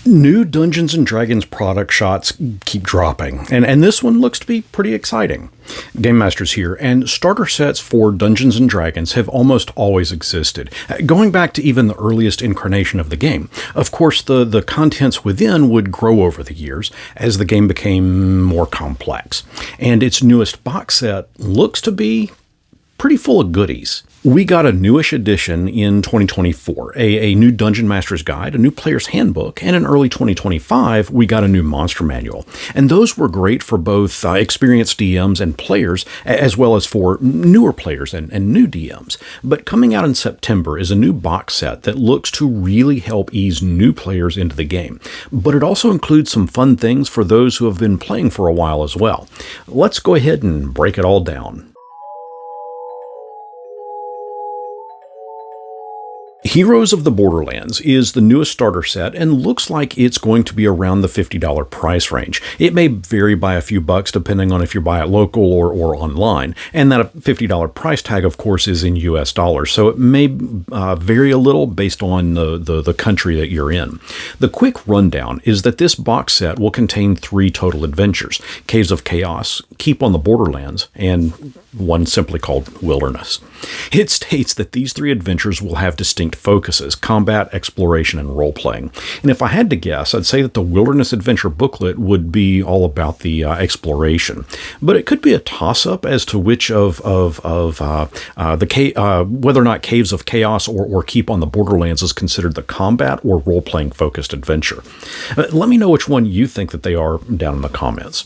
New Dungeons & Dragons product shots keep dropping, and this one looks to be pretty exciting. GameMasters here, and starter sets for Dungeons & Dragons have almost always existed, going back to even the earliest incarnation of the game. Of course, the contents within would grow over the years as the game became more complex, and its newest box set looks to be pretty full of goodies. We got a newish edition in 2024, a new Dungeon Master's Guide, a new Player's Handbook, and in early 2025, we got a new Monster Manual. And those were great for both experienced DMs and players, as well as for newer players and new DMs. But coming out in September is a new box set that looks to really help ease new players into the game. But it also includes some fun things for those who have been playing for a while as well. Let's go ahead and break it all down. Heroes of the Borderlands is the newest starter set and looks like it's going to be around the $50 price range. It may vary by a few bucks depending on if you buy it local or online, and that $50 price tag, of course, is in US dollars, so it may vary a little based on the country that you're in. The quick rundown is that this box set will contain 3 total adventures: Caves of Chaos, Keep on the Borderlands, and one simply called Wilderness. It states that these 3 adventures will have distinct focuses: combat, exploration, and role-playing. And if I had to guess, I'd say that the Wilderness Adventure booklet would be all about the exploration. But it could be a toss-up as to which of whether or not Caves of Chaos or Keep on the Borderlands is considered the combat or role-playing focused adventure. Let me know which one you think that they are down in the comments.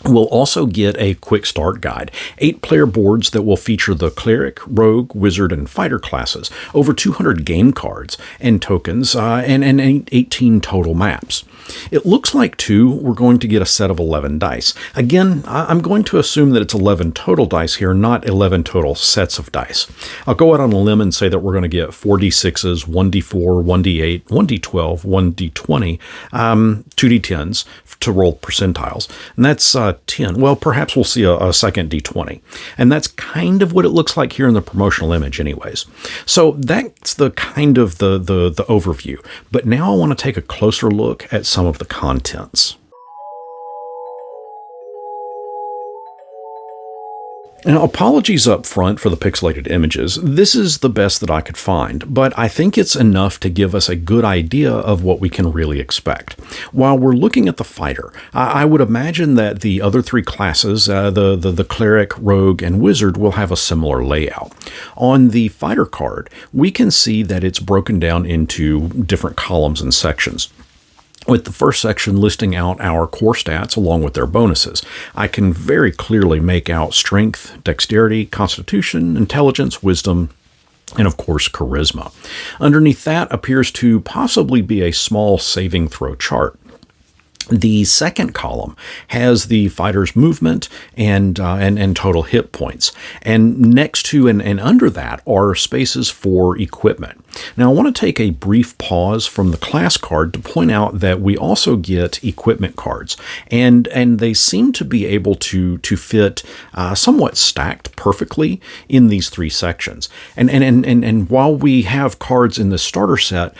We'll also get a quick start guide, 8-player boards that will feature the cleric, rogue, wizard, and fighter classes, over 200 game cards and tokens, and 18 total maps. It looks like, too, we're going to get a set of 11 dice. Again, I'm going to assume that it's 11 total dice here, not 11 total sets of dice. I'll go out on a limb and say that we're going to get 4d6s, 1d4, 1d8, 1d12, 1d20, 2d10s to roll percentiles, and that's 10. Well, perhaps we'll see a second d20, and that's kind of what it looks like here in the promotional image anyways. So that's the kind of the overview, but now I want to take a closer look at some of the contents. Now, apologies up front for the pixelated images. This is the best that I could find, but I think it's enough to give us a good idea of what we can really expect. While we're looking at the fighter, I would imagine that the other 3 classes, the cleric, rogue, and wizard, will have a similar layout. On the fighter card, we can see that it's broken down into different columns and sections, with the first section listing out our core stats along with their bonuses. I can very clearly make out strength, dexterity, constitution, intelligence, wisdom, and of course charisma. Underneath that appears to possibly be a small saving throw chart. The second column has the fighter's movement and total hit points. And next to and under that are spaces for equipment. Now, I want to take a brief pause from the class card to point out that we also get equipment cards, and they seem to be able to fit somewhat stacked perfectly in these 3 sections. And while we have cards in the starter set,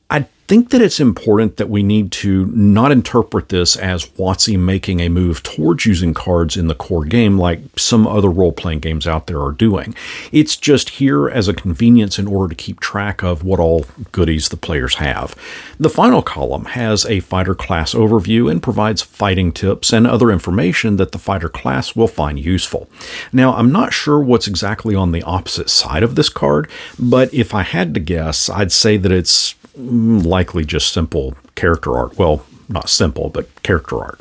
I think that it's important that we need to not interpret this as WotC making a move towards using cards in the core game like some other role-playing games out there are doing. It's just here as a convenience in order to keep track of what all goodies the players have. The final column has a fighter class overview and provides fighting tips and other information that the fighter class will find useful. Now, I'm not sure what's exactly on the opposite side of this card, but if I had to guess, I'd say that it's likely just simple character art. Well, not simple, but character art.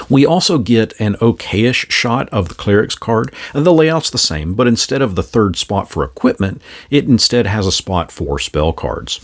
We also get an okayish shot of the cleric's card. The layout's the same, but instead of the third spot for equipment, it instead has a spot for spell cards.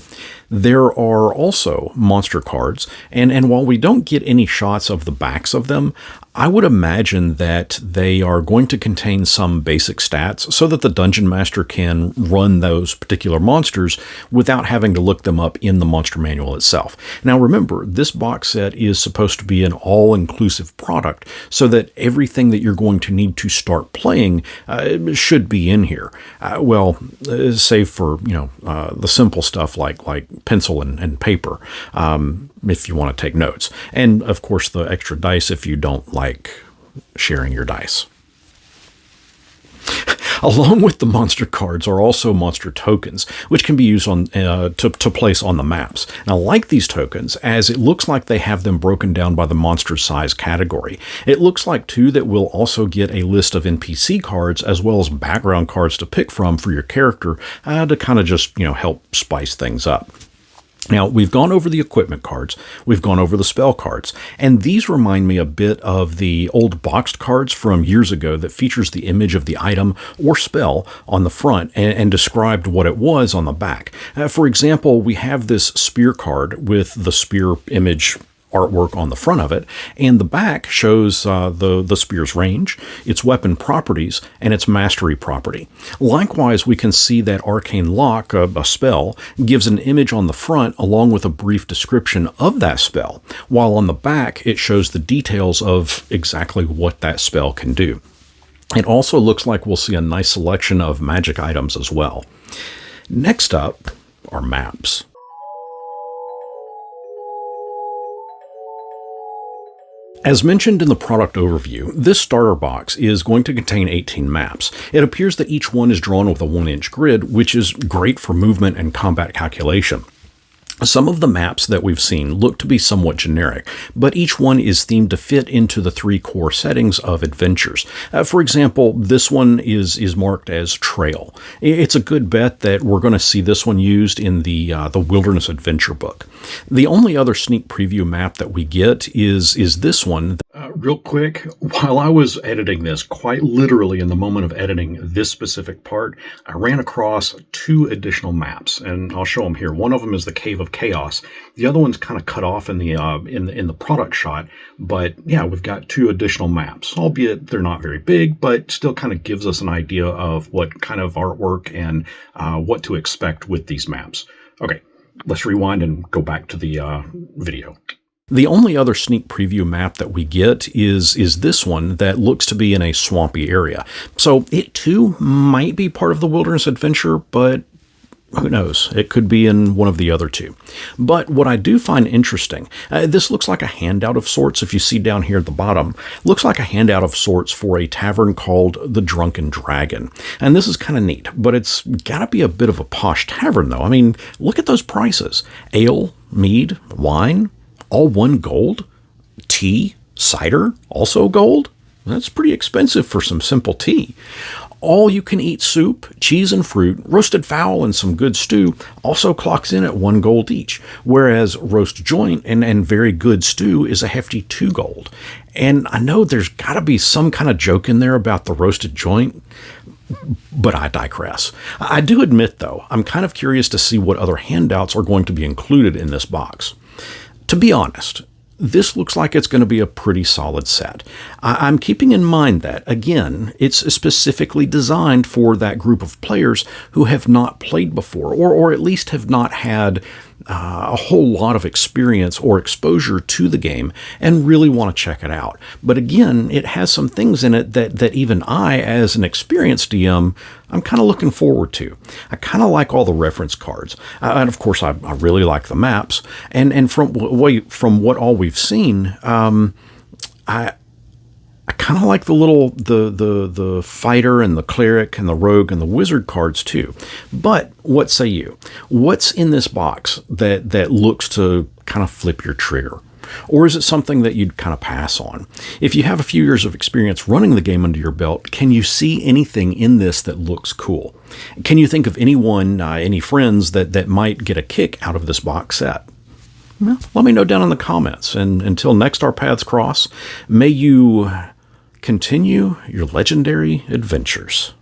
There are also monster cards, and while we don't get any shots of the backs of them, I would imagine that they are going to contain some basic stats so that the Dungeon Master can run those particular monsters without having to look them up in the monster manual itself. Now remember, this box set is supposed to be an all-inclusive product so that everything that you're going to need to start playing should be in here. Save for, the simple stuff like pencil and paper, if you want to take notes. And of course the extra dice if you don't like sharing your dice. Along with the monster cards are also monster tokens, which can be used to place on the maps. And I like these tokens as it looks like they have them broken down by the monster size category. It looks like, too, that we'll also get a list of NPC cards as well as background cards to pick from for your character to kind of just, help spice things up. Now, we've gone over the equipment cards, we've gone over the spell cards, and these remind me a bit of the old boxed cards from years ago that features the image of the item or spell on the front and described what it was on the back. For example, we have this spear card with the spear image artwork on the front of it, and the back shows the spear's range, its weapon properties, and its mastery property. Likewise, we can see that Arcane Lock, a spell, gives an image on the front along with a brief description of that spell, while on the back it shows the details of exactly what that spell can do. It also looks like we'll see a nice selection of magic items as well. Next up are maps. As mentioned in the product overview, this starter box is going to contain 18 maps. It appears that each one is drawn with a 1-inch grid, which is great for movement and combat calculation. Some of the maps that we've seen look to be somewhat generic, but each one is themed to fit into the 3 core settings of adventures. For example, this one is marked as Trail. It's a good bet that we're going to see this one used in the Wilderness Adventure book. The only other sneak preview map that we get is this one. Real quick, while I was editing this, quite literally in the moment of editing this specific part, I ran across 2 additional maps, and I'll show them here. One of them is the Cave of Chaos. The other one's kind of cut off in the product shot, but yeah, we've got 2 additional maps, albeit they're not very big, but still kind of gives us an idea of what kind of artwork and what to expect with these maps. Okay, let's rewind and go back to the video. The only other sneak preview map that we get is this one that looks to be in a swampy area. So it too might be part of the Wilderness Adventure, but who knows? It could be in one of the other 2. But what I do find interesting, this looks like a handout of sorts. If you see down here at the bottom, looks like a handout of sorts for a tavern called the Drunken Dragon. And this is kind of neat, but it's got to be a bit of a posh tavern though. I mean, look at those prices. Ale, mead, wine, all 1 gold. Tea, cider, also gold. That's pretty expensive for some simple tea. All you can eat soup, cheese and fruit, roasted fowl, and some good stew also clocks in at 1 gold each, whereas roast joint and very good stew is a hefty 2 gold. And I know there's got to be some kind of joke in there about the roasted joint, but I digress. I do admit, though, I'm kind of curious to see what other handouts are going to be included in this box. To be honest, this looks like it's going to be a pretty solid set. I'm keeping in mind that, again, it's specifically designed for that group of players who have not played before, or at least have not had a whole lot of experience or exposure to the game and really want to check it out. But again, it has some things in it that even I, as an experienced DM, I'm kind of looking forward to. I kind of like all the reference cards. And of course, I really like the maps. And from what all we've seen, I kind of like the fighter and the cleric and the rogue and the wizard cards too. But what say you? What's in this box that looks to kind of flip your trigger? Or is it something that you'd kind of pass on? If you have a few years of experience running the game under your belt, can you see anything in this that looks cool? Can you think of anyone, any friends that might get a kick out of this box set? Well, let me know down in the comments. And until next our paths cross, may you continue your legendary adventures.